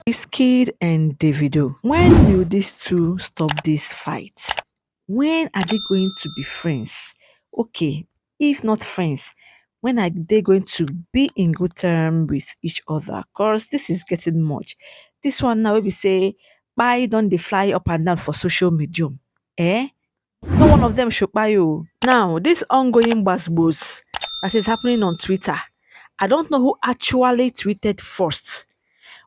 Wizkid and Davido. When will these two stop this fight? When are they going to be friends? Okay, if not friends, when are they going to be in good term with each other? Cause this is getting much. This one now we say, why don't they fly up and down for social medium? Eh? No one of them should buy you. Now, this ongoing buzz that is happening on Twitter, I don't know who actually tweeted first.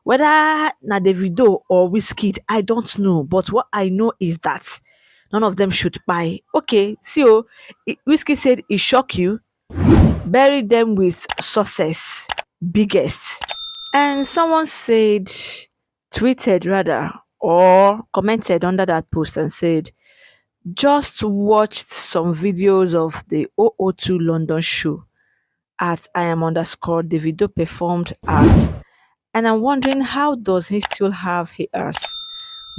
Whether na Davido or Wizkid, I don't know. But what I know is that none of them should buy. Okay, so Wizkid said it shock you, bury them with success, biggest. And someone said, tweeted rather, or commented under that post and said, just watched some videos of the 002 London show at I am underscore Davido performed at, and I'm wondering how does he still have hairs?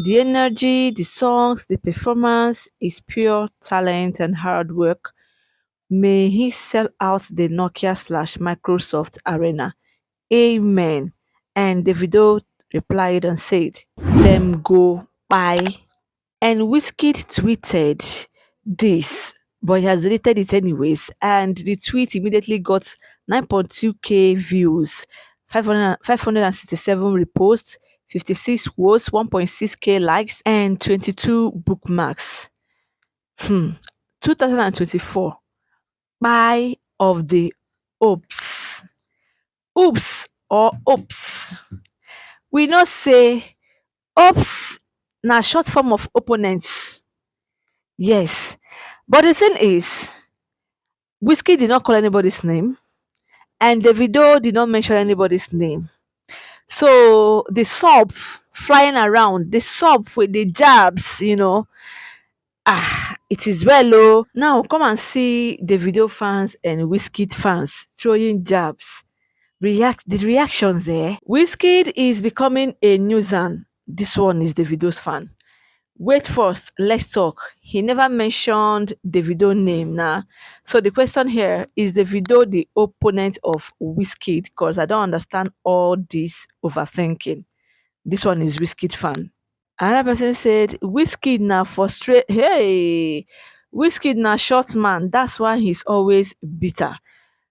The energy, the songs, the performance is pure talent and hard work. May he sell out the Nokia slash Microsoft arena. Amen. And Davido replied and said, them go bye. And Wizkid tweeted this, but he has deleted it anyways. And the tweet immediately got 9.2k views, 567 reposts, 56 quotes, 1.6k likes, and 22 bookmarks. 2024. Buy of the oops. Oops or oops. We not say oops na short form of opponents. Yes. But the thing is, Whiskey did not call anybody's name, and Davido did not mention anybody's name. So the sub flying around, the sub with the jabs, it is well. Oh, now come and see Davido fans and Wizkid fans throwing jabs. The reactions there. Wizkid is becoming a nuisance. This one is Davido's fan. Wait first, let's talk. He never mentioned Davido name now. So the question here is Davido the opponent of Wizkid? Because I don't understand all this overthinking. This one is Wizkid fan. Another person said Wizkid na frustrate. Hey, Wizkid na short man. That's why he's always bitter.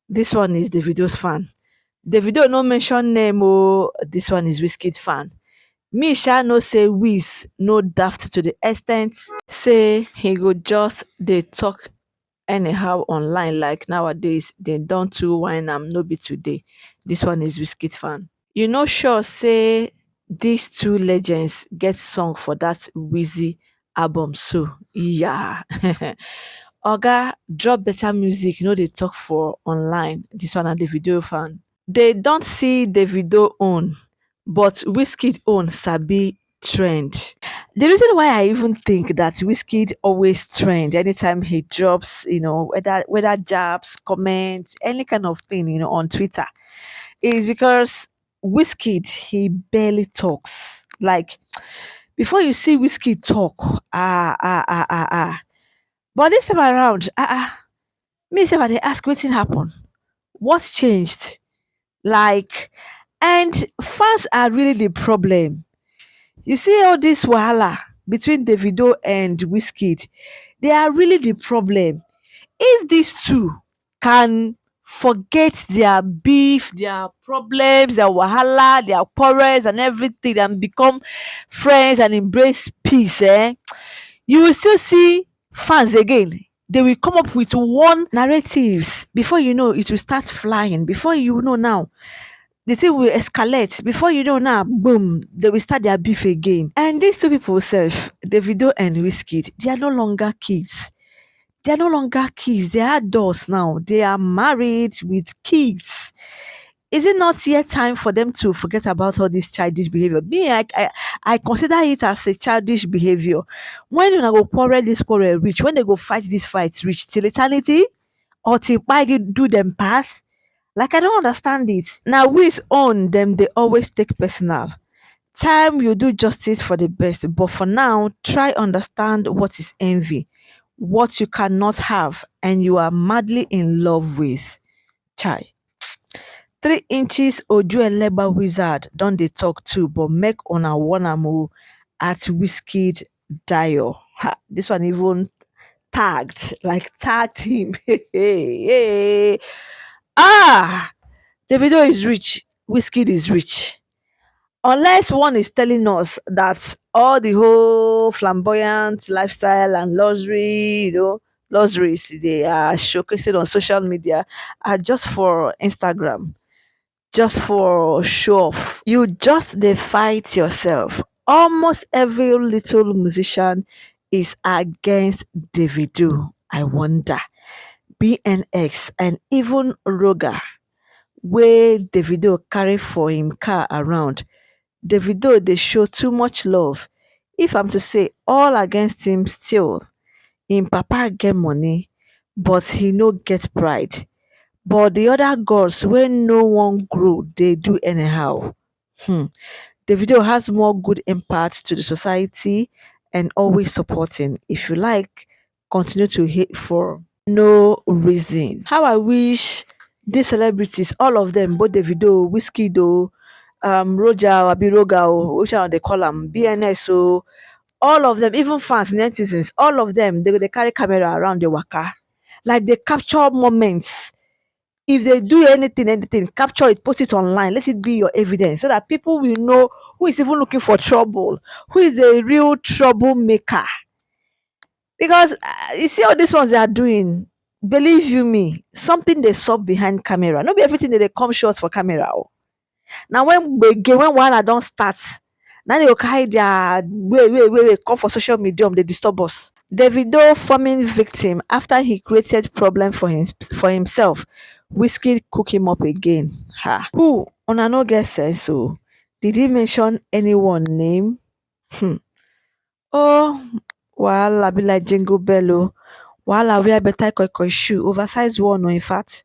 This one is Davido's fan. Davido no mention name. Oh, this one is Wizkid fan. Me sha know say Wiz no daft to the extent say he go just dey talk anyhow online like nowadays. They don too whine am, no be today. This one is Wizkid fan. You no sure say these two legends get song for that Wizzy album so yeah. Oga drop better music, no dey talk for online. This one na Davido fan. They don't see Davido own, but Wizkid own sabi trend. The reason why I even think that Wizkid always trend anytime he drops, whether jabs, comments, any kind of thing, on Twitter, is because Wizkid he barely talks. Like before you see Wizkid talk, ah. But this time around, me say I dey ask wetin happen, what changed? Like, and fans are really the problem. You see all this wahala between Davido and Wizkid, they are really the problem. If these two can forget their beef, their problems, their wahala, their quarrels and everything and become friends and embrace peace, you will still see fans again. They will come up with one narratives. Before you know, it will start flying. Before you know now, the thing will escalate. Before you know now, boom, they will start their beef again. And these two people self, Davido and Wizkid, they are no longer kids. They are no longer kids. They are adults now. They are married with kids. Is it not yet time for them to forget about all this childish behavior? Me, I consider it as a childish behavior. When you go quarrel this quarrel reach, when they go fight this fight reach till eternity, or till why do them pass? Like I don't understand it. Now Wiz own them they always take personal. Time you do justice for the best, but for now, try understand what is envy, what you cannot have, and you are madly in love with. Chai. 3 inches Ojuelegba wizard don dey talk too, but make una warn am o at wizkidayo. This one even tagged, like tagged him. Hey. Ah, Davido is rich, Wizkid is rich. Unless one is telling us that all the whole flamboyant lifestyle and luxury, luxuries they are showcasing on social media are just for Instagram, just for show off. You just dey fight yourself. Almost every little musician is against Davido. I wonder. BNX and even Roger wey Davido carry for him car around. Davido dey show too much love. If I'm to say all against him still, him papa get money but he no get pride. But the other girls wey no wan grow dey do anyhow. Davido has more good impact to the society and always supporting. If you like, continue to hate for no reason. How I wish these celebrities, all of them, both Davido, Wizkid, Roger, Abi Roger, which one they call them, BNS, all of them, even fans, netizens, all of them, they carry camera around the waka, like they capture moments. If they do anything, capture it, post it online, let it be your evidence so that people will know who is even looking for trouble, who is a real troublemaker. Because you see all these ones they are doing, believe you me, something they sup behind camera. Not be everything that they come short for camera. Now when wahala don start, now they go carry their way come for social media, they disturb us. Davido forming victim after he created problem for himself. Whiskey cook him up again. Who una no get sense o? Did he mention anyone name? Oh, wahala be like jingle bell o. Wahala wear better koi shoe, oversized one o. In fact,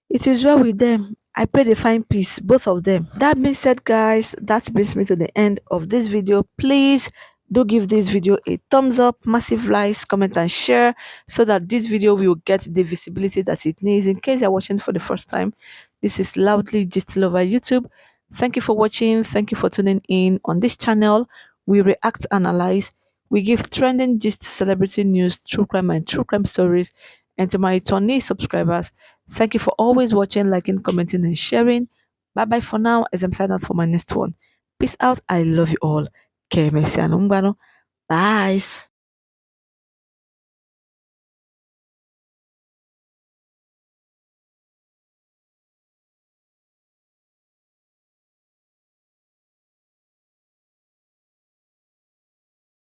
it is well with them. I pray they find peace, both of them. That being said, guys, that brings me to the end of this video. Please do give this video a thumbs up, massive likes, comment and share so that this video will get the visibility that it needs. In case you're watching for the first time, this is Loudly Gistlover YouTube. Thank you for watching. Thank you for tuning in. On this channel, we react, analyze, we give trending gist, celebrity news, true crime and true crime stories. And to my returning subscribers, thank you for always watching, liking, commenting, and sharing. Bye bye for now as I'm signing out for my next one. Peace out. I love you all. Bye.